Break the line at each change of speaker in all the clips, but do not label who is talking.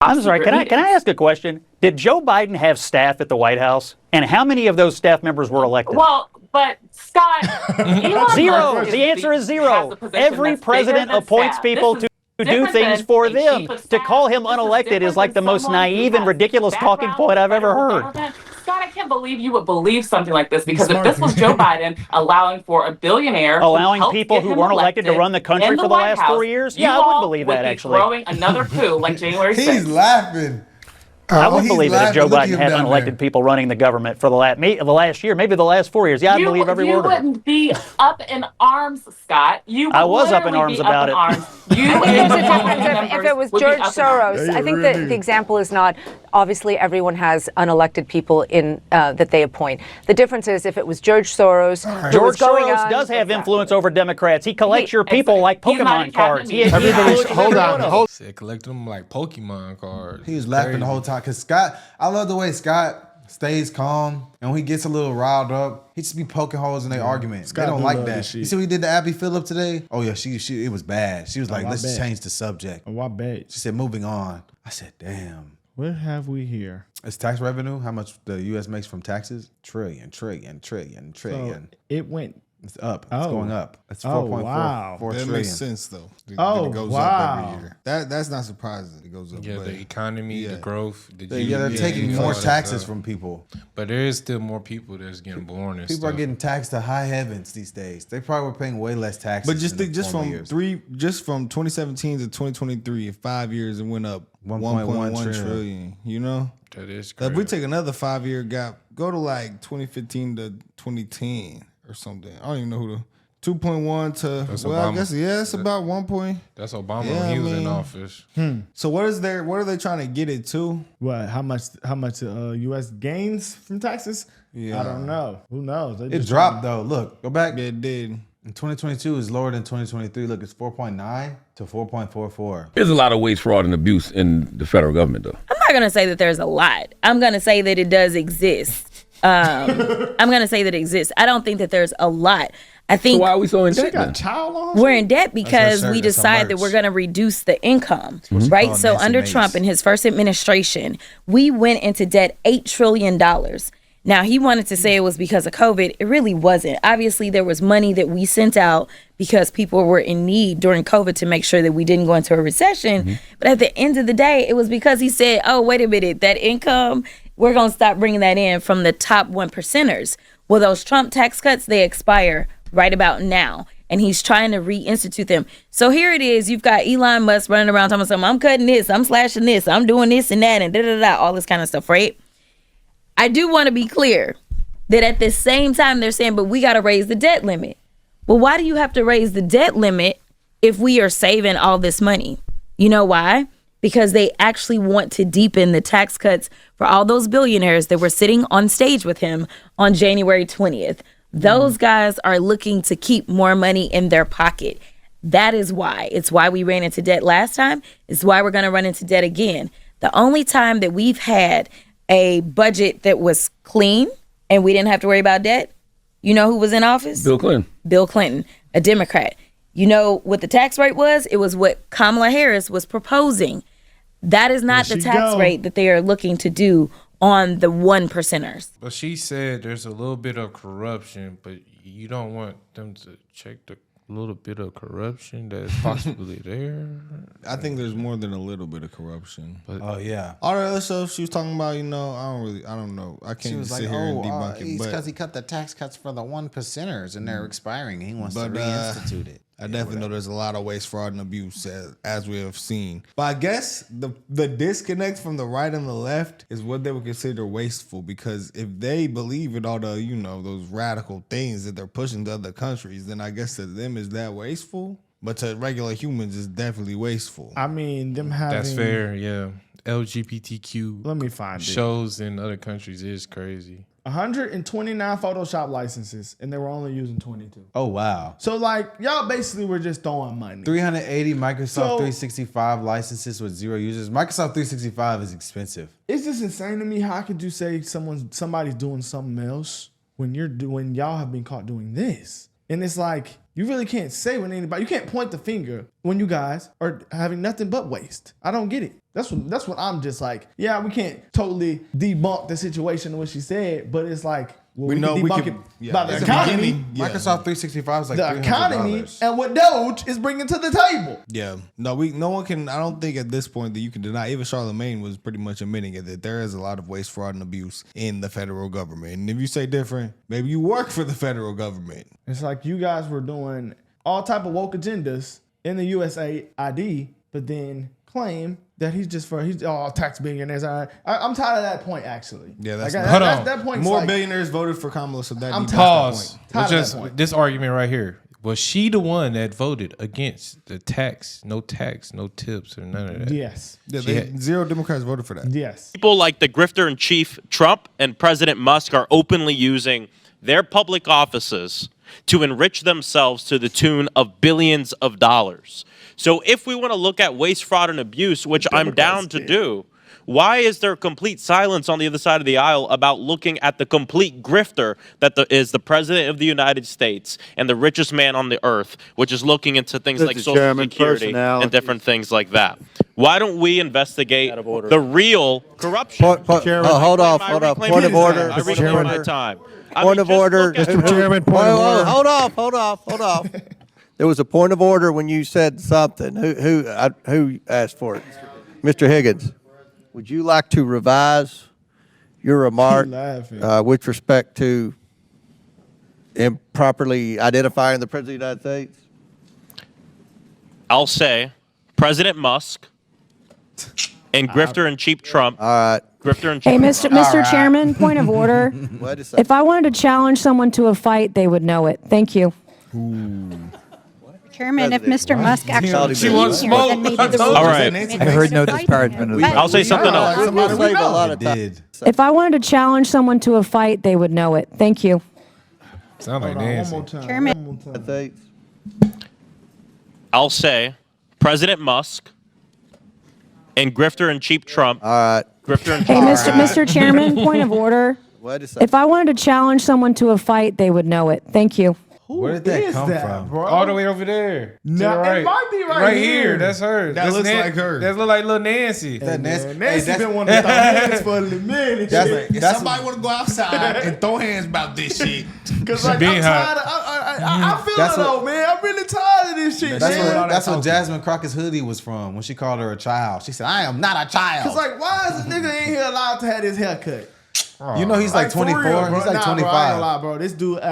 I'm sorry, can I ask a question? Did Joe Biden have staff at the White House? And how many of those staff members were elected?
Well, but Scott,
zero. The answer is zero. Every president appoints people to do things for them. To call him unelected is like the most naive and ridiculous talking point I've ever heard.
Scott, I can't believe you would believe something like this, because if this was Joe Biden allowing for a billionaire,
allowing people who weren't elected to run the country for the last 4 years, yeah, I would believe that actually.
Throwing another coup like January 6th.
He's laughing.
I would believe it if Joe Biden had unelected people running the government for the last year, maybe the last 4 years. Yeah, I believe every word of it.
You wouldn't be up in arms, Scott.
I was up in arms about it.
I think there's a difference if it was George Soros. I think that the example is not, obviously everyone has unelected people in that they appoint. The difference is if it was George Soros.
George Soros does have influence over Democrats. He collects your people like Pokemon cards.
Hold on.
Said collect them like Pokemon cards.
He was laughing the whole time because Scott, I love the way Scott stays calm, and when he gets a little riled up, he just be poking holes in their argument. Scott, they don't like that. You see what he did to Abby Phillip today? Oh yeah, she it was bad. She was like, let's change the subject.
Oh, I bet.
She said, moving on. I said, damn.
What have we here?
It's tax revenue, how much the U.S. makes from taxes? Trillion.
So it went.
It's up. It's going up. It's 4.4
wow.
That
makes sense though.
It
goes up every year. That's not surprising. It goes up. Yeah, the economy, the growth, the GDP.
Yeah, they're taking more taxes from people.
But there is still more people that's getting born.
People are getting taxed to high heavens these days. They probably were paying way less taxes.
But just think, from 2017 to 2023, in 5 years, it went up 1.1 trillion. You know,
that is crazy.
If we take another 5-year gap, go to like 2015 to 2010. Or something. I don't even know who the 2.1 to. That's Obama. I guess it's about 1 point.
That's Obama when he was in office.
So what are they trying to get it to? What? How much U.S. gains from taxes? Yeah, I don't know. Who knows?
It dropped though. Look, go back.
It did.
In 2022 is lower than 2023. Look, it's 4.9 to 4.44.
There's a lot of waste, fraud, and abuse in the federal government, though.
I'm not gonna say that there's a lot. I'm gonna say that it does exist. I'm going to say that it exists. I don't think that there's a lot. I think.
So why are we so in debt?
We're in debt because we decide that we're going to reduce the income, right? So under Trump in his first administration, we went into debt $8 trillion. Now, he wanted to say it was because of COVID. It really wasn't. Obviously, there was money that we sent out because people were in need during COVID to make sure that we didn't go into a recession. But at the end of the day, it was because he said, oh, wait a minute, that income, we're going to stop bringing that in from the top 1%ers. Well, those Trump tax cuts, they expire right about now. And he's trying to reinstitute them. So here it is. You've got Elon Musk running around talking about, I'm cutting this, I'm slashing this, I'm doing this and that, and da-da-da, all this kind of stuff, right? I do want to be clear that at the same time they're saying, but we got to raise the debt limit. Well, why do you have to raise the debt limit if we are saving all this money? You know why? Because they actually want to deepen the tax cuts for all those billionaires that were sitting on stage with him on January 20th. Those guys are looking to keep more money in their pocket. That is why. It's why we ran into debt last time. It's why we're going to run into debt again. The only time that we've had a budget that was clean and we didn't have to worry about debt, you know who was in office?
Bill Clinton.
Bill Clinton, a Democrat. You know what the tax rate was? It was what Kamala Harris was proposing. That is not the tax rate that they are looking to do on the 1%ers.
But she said there's a little bit of corruption, but you don't want them to check the little bit of corruption that's possibly there.
I think there's more than a little bit of corruption.
But, oh yeah.
All the other stuff she was talking about, you know, I don't know. I can't sit here and debunk it.
It's because he cut the tax cuts for the 1%ers and they're expiring. He wants to reinstitute it.
I definitely know there's a lot of waste, fraud, and abuse as we have seen. But I guess the disconnect from the right and the left is what they would consider wasteful, because if they believe in all the, you know, those radical things that they're pushing to other countries, then I guess to them is that wasteful. But to regular humans, it's definitely wasteful.
I mean, them having...
That's fair, yeah. LGBTQ
Let me find
shows in other countries is crazy.
129 Photoshop licenses, and they were only using 22.
Oh, wow.
So, like, y'all basically were just throwing money.
380 Microsoft 365 licenses with 0 users. Microsoft 365 is expensive.
It's just insane to me. How could you say somebody's doing something else when y'all have been caught doing this? And it's like, you really can't say when anybody, you can't point the finger when you guys are having nothing but waste. I don't get it. That's what I'm just like, yeah, we can't totally debunk the situation what she said, but it's like, well, we know we can by the economy.
Microsoft 365 is like
the economy and what Doge is bringing to the table.
Yeah, no one can. I don't think at this point that you can deny. Even Charlemagne was pretty much admitting it, that there is a lot of waste, fraud, and abuse in the federal government. And if you say different, maybe you work for the federal government.
It's like you guys were doing all type of woke agendas in the USAID, but then claim that he's all tax billionaires. I'm tired of that point, actually.
Yeah, that's
like, that point.
More
like,
billionaires voted for Kamala, so that
I'm pause. This argument right here. Was she the one that voted against the tax, no tips, or none of that?
Yes.
Yeah, zero Democrats voted for that.
Yes.
People like the grifter-in-chief Trump and President Musk are openly using their public offices to enrich themselves to the tune of billions of dollars. So if we want to look at waste, fraud, and abuse, which I'm down to do, why is there complete silence on the other side of the aisle about looking at the complete grifter that is the President of the United States and the richest man on the earth, which is looking into things like Social Security and different things like that? Why don't we investigate the real corruption?
Hold off. Point of order.
I reclaim my time.
Point of order.
Mr. Chairman, point of order.
Hold off. There was a point of order when you said something. Who asked for it? Mr. Higgins, would you like to revise your remark with respect to improperly identifying the President of the United States?
I'll say President Musk and grifter-in-chief Trump.
All right.
Hey, Mr. Chairman, point of order. If I wanted to challenge someone to a fight, they would know it. Thank you.
Chairman, if Mr. Musk actually
she wants
came
smoke.
here, then maybe the rules
All right.
I heard no disparagement.
I'll say something else.
We'll save a lot of time.
If I wanted to challenge someone to a fight, they would know it. Thank you.
Sound like Nancy.
One more time.
Chairman.
I'll say President Musk and grifter-in-chief Trump.
All right.
Grifter-in-chief.
Hey, Mr. Chairman, point of order.
Wait a second.
If I wanted to challenge someone to a fight, they would know it. Thank you.
Where did that come from?
Bro?
All the way over there.
No,
right.
it might be right here.
That's her.
That looks like her.
That look like little Nancy.
Nancy been wanting to throw hands for a minute.
Somebody want to go outside and throw hands about this shit.
Because like, I'm tired of, I feel it though, man. I'm really tired of this shit.
That's what Jasmine Crockett's hoodie was from when she called her a child. She said, I am not a child.
Because like, why is a nigga in here allowed to have his hair cut?
You know he's like 24.
Real,
he's like 25.
Bro, I ain't gonna lie, bro. This dude,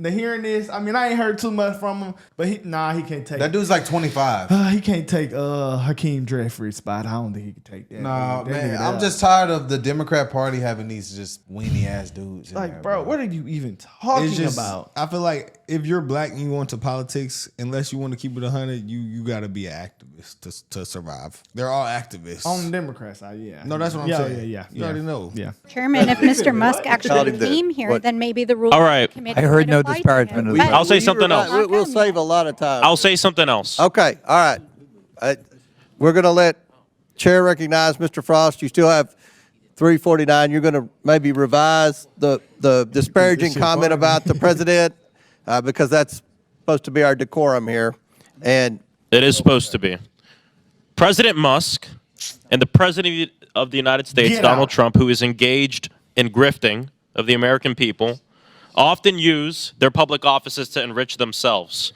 hearing this, I mean, I ain't heard too much from him, but he can't take
that dude's like 25.
He can't take Hakeem Jeffries' spot. I don't think he can take that.
Nah, man, I'm just tired of the Democrat Party having these just weenie ass dudes.
Like,
there,
bro, what are you even talking about?
I feel like if you're black and you go into politics, unless you want to keep it 100, you got to be an activist to survive. They're all activists.
On the Democrat side, yeah.
No, that's what I'm saying.
Yeah.
You already know.
Yeah.
Chairman, if Mr. Musk actually came here, then maybe the rules.
All right.
I heard no disparagement.
I'll say something else.
We'll save a lot of time.
I'll say something else.
Okay. All right. We're going to let Chair recognize Mr. Frost. You still have 349. You're going to maybe revise the disparaging comment about the president because that's supposed to be our decorum here. And
it is supposed to be. President Musk and the President of the United States, Donald Trump, who is engaged in grifting of the American people, often use their public offices to enrich themselves.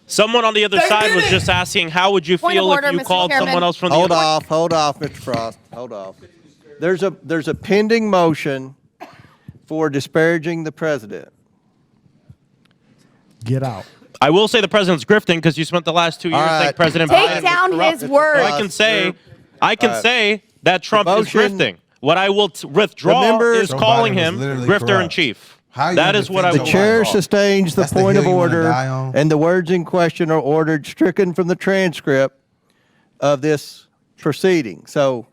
Someone on the other side was just asking, how would you feel if you called someone else from the
Hold off, Mr. Frost. Hold off. There's a pending motion for disparaging the president.
Get out.
I will say the president's grifting because you spent the last 2 years saying President Biden
Take down his words.
I can say that Trump is grifting. What I will withdraw is calling him grifter-in-chief. That is what I will.
The chair sustains the point of order, and the words in question are ordered stricken from the transcript of this proceeding. So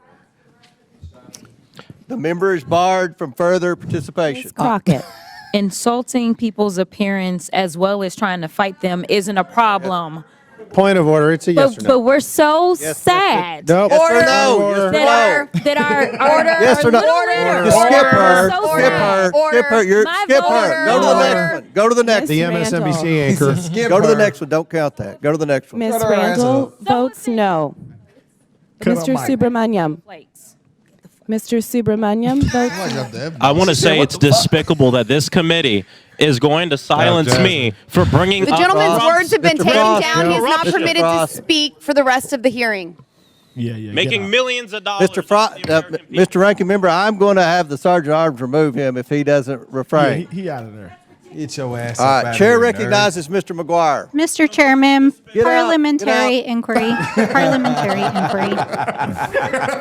the member is barred from further participation.
Crockett. Insulting people's appearance as well as trying to fight them isn't a problem
Point of order. It's a yes or no.
But we're so sad.
Nope.
Yes or no?
That our order.
Yes or no?
Order.
You skip her.
So
Skip her. Skip her. You're
My
skip
vote.
her. Go to the next one. Go to the next
The
one.
MSNBC anchor.
Go to the next one. Don't count that. Go to the next one.
Ms. Randall votes no. Mr. Subramaniam. Mr. Subramaniam votes.
I want to say it's despicable that this committee is going to silence me for bringing
The
up
gentleman's
Trump's
words have been taken down. He is not
Mr.
permitted to
Frost.
speak for the rest of the hearing.
making millions of dollars.
Mr. Ranking Member, I'm going to have the Sergeant at Arms remove him if he doesn't refrain.
He out of there.
Get your ass
All
up
right,
out
Chair
of here,
recognizes Mr. McGuire.
Mr. Chairman,
Get out,
parliamentary inquiry. Parliamentary inquiry.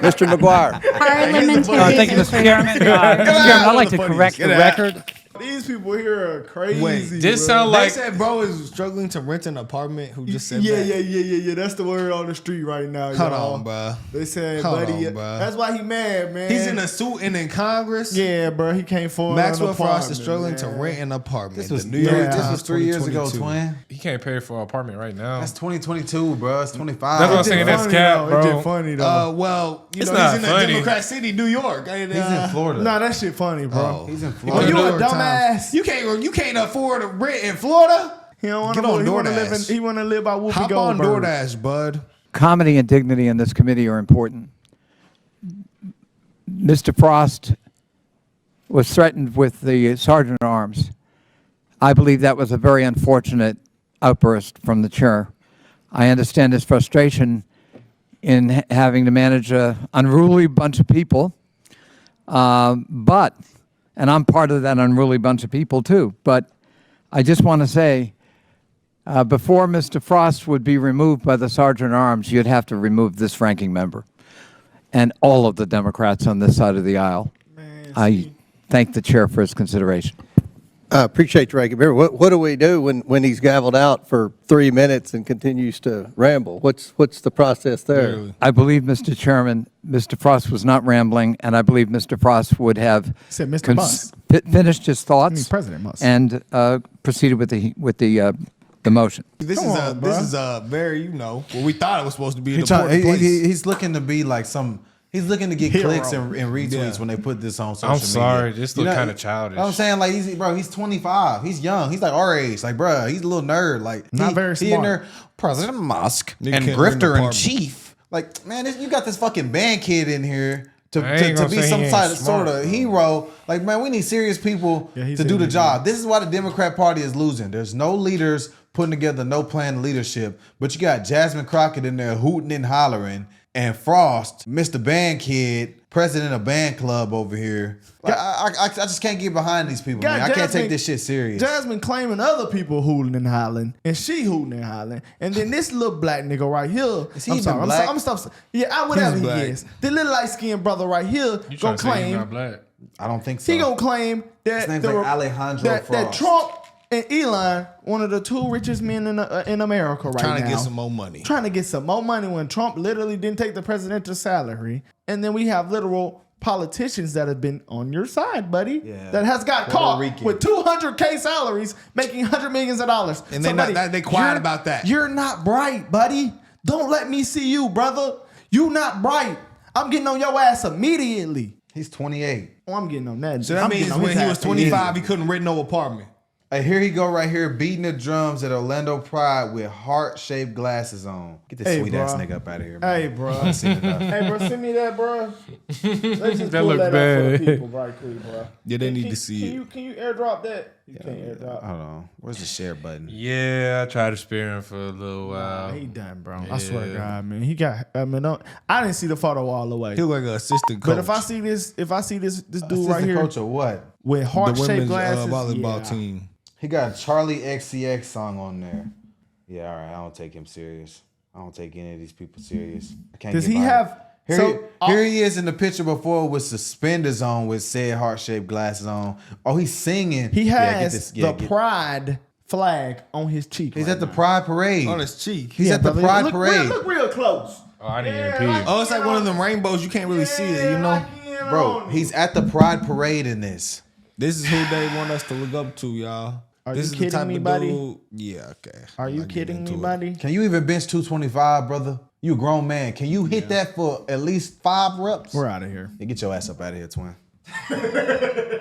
Mr. McGuire.
Parliamentary
Thank you, Mr. Chairman. Mr. Chairman, I'd like to correct the record.
These people here are crazy.
Wait, this
bro.
sound like
They said bro is struggling to rent an apartment. Who just said that?
Yeah. That's the word on the street right now.
Hold
y'all.
on, bro.
They said,
Hold
buddy,
on, bro.
that's why he mad, man.
He's in a suit and in Congress.
Yeah, bro. He can't afford
Maxwell
an
Frost
apartment,
is struggling
man.
to rent an apartment.
This was
The
New York.
Yeah.
This was 3 years ago,
2022.
twin.
he can't pay for an apartment right now.
That's 2022, bro. It's 25.
That's what I'm
It's
saying.
just
That's
funny,
cap,
though.
bro.
It's just funny though.
Well,
It's
he's
not
in
funny.
a Democrat city, New York. And,
He's in Florida.
Nah, that shit funny, bro.
He's in
Oh,
Florida.
you
New
a
York Times.
dumbass.
You can't afford to rent in Florida.
He don't want
Get
to
on
He want to
DoorDash.
live. He want to live by Whoopi
Hop on
Goldberg.
DoorDash, bud.
Comedy and dignity in this committee are important. Mr. Frost was threatened with the Sergeant at Arms. I believe that was a very unfortunate outburst from the chair. I understand his frustration in having to manage an unruly bunch of people, but, and I'm part of that unruly bunch of people too, but I just want to say, before Mr. Frost would be removed by the Sergeant at Arms, you'd have to remove this ranking member and all of the Democrats on this side of the aisle. I thank the chair for his consideration.
I appreciate you, Ranking Member. What do we do when he's gavelled out for 3 minutes and continues to ramble? What's the process there?
I believe, Mr. Chairman, Mr. Frost was not rambling, and I believe Mr. Frost would have
Said Mr. Musk.
Finished his thoughts
President Musk.
and proceeded with the motion.
This is a very, what we thought it was supposed to be.
He's looking to be like some. He's looking to get
Hero.
clicks and retweets when they put this on social
I'm
media.
sorry, this look kind of childish.
I'm saying like he's 25. He's young. He's like our age. Like, bro, he's a little nerd. Like
Not very
He in
smart.
there, President Musk
Nigga
and
can't rent an
Grifter in
apartment.
chief. Like, man, you got this fucking band kid in here
I ain't
to
gonna
be
say he
some
ain't
sort
smart,
of hero. Like, man, we need serious people
he
to
said
do the
he
job. This is why the Democrat Party is losing. There's no leaders putting together no planned leadership. But you got Jasmine Crockett in there hooting and hollering, and Frost, Mr. Band Kid, president of band club over here. Like, I just can't get behind these people, man. I can't take this shit serious.
Jasmine claiming other people hooting and hollering, and she hooting and hollering, and then this little black nigga right here.
Is he
I'm
even
sorry,
black?
I'm stop. Yeah, whatever
He's
he
black.
is. The little light skinned brother right here
You
gonna
trying to say he's
claim.
not black?
I don't think so.
He gonna claim that
His name's
the-
like Alejandro
that
Frost.
Trump and Elon, one of the two richest men in America right now,
Trying to get some more money.
Trying to get some more money when Trump literally didn't take the presidential salary, and then we have literal politicians that have been on your side, buddy.
Yeah.
That has got
Puerto
caught
Rican.
with $200K salaries, making $100 million.
And they quiet about that.
You're not bright, buddy. Don't let me see you, brother. You not bright. I'm getting on your ass immediately.
He's 28.
Oh, I'm getting on that.
So that
I'm
means
getting on
when
his
he was
ass
25, he couldn't rent no apartment.
Hey, here he go right here beating the drums at Orlando Pride with heart-shaped glasses on. Get this
Hey,
sweet-ass
bro.
nigga up out of here, man.
Hey, bro.
I've seen enough.
Hey, bro, send me that, bro. Let's just
That
pull
look
that up for
bad.
the people right quick, bro.
Yeah, they need to see it.
Can you airdrop that? You can't airdrop.
Hold on. Where's the share button?
Yeah, I tried to spare him for a little while.
He done, bro. I
Yeah.
swear to God, man. He got. I mean, I didn't see the photo all the way.
He look like an assistant coach.
But if I see this dude
Assistant
right here
coach or what?
with
the
heart-shaped
women's
glasses,
volleyball
yeah.
team.
He got a Charlie XCX song on there. Yeah, all right. I don't take him serious. I don't take any of these people serious. I can't.
Does
get
he
behind
have?
it.
So
Here he is in the picture before with suspenders on with said heart-shaped glasses on. Oh, he's singing.
he
Yeah, get
has
this-
the
yeah, get-
pride flag on his cheek.
He's
right
at the
now.
Pride Parade.
On his cheek.
He's at the
brother.
Pride
Look
Parade.
Look real close.
Oh, I didn't
Yeah,
even
like-
peep.
Oh, it's like one of them rainbows. You can't really see it, you know?
Bro, he's at the Pride Parade in this.
This is who they want us to look up to, y'all.
Are
This
you
is the
kidding
type
me,
of
buddy?
dude. Yeah, okay.
Are
I'm
you
not getting
kidding me,
into it.
buddy?
Can you even bench 225, brother? You a grown man. Can you hit that for at least 5 reps?
We're out of here.
Yeah, get your ass up out of here, twin.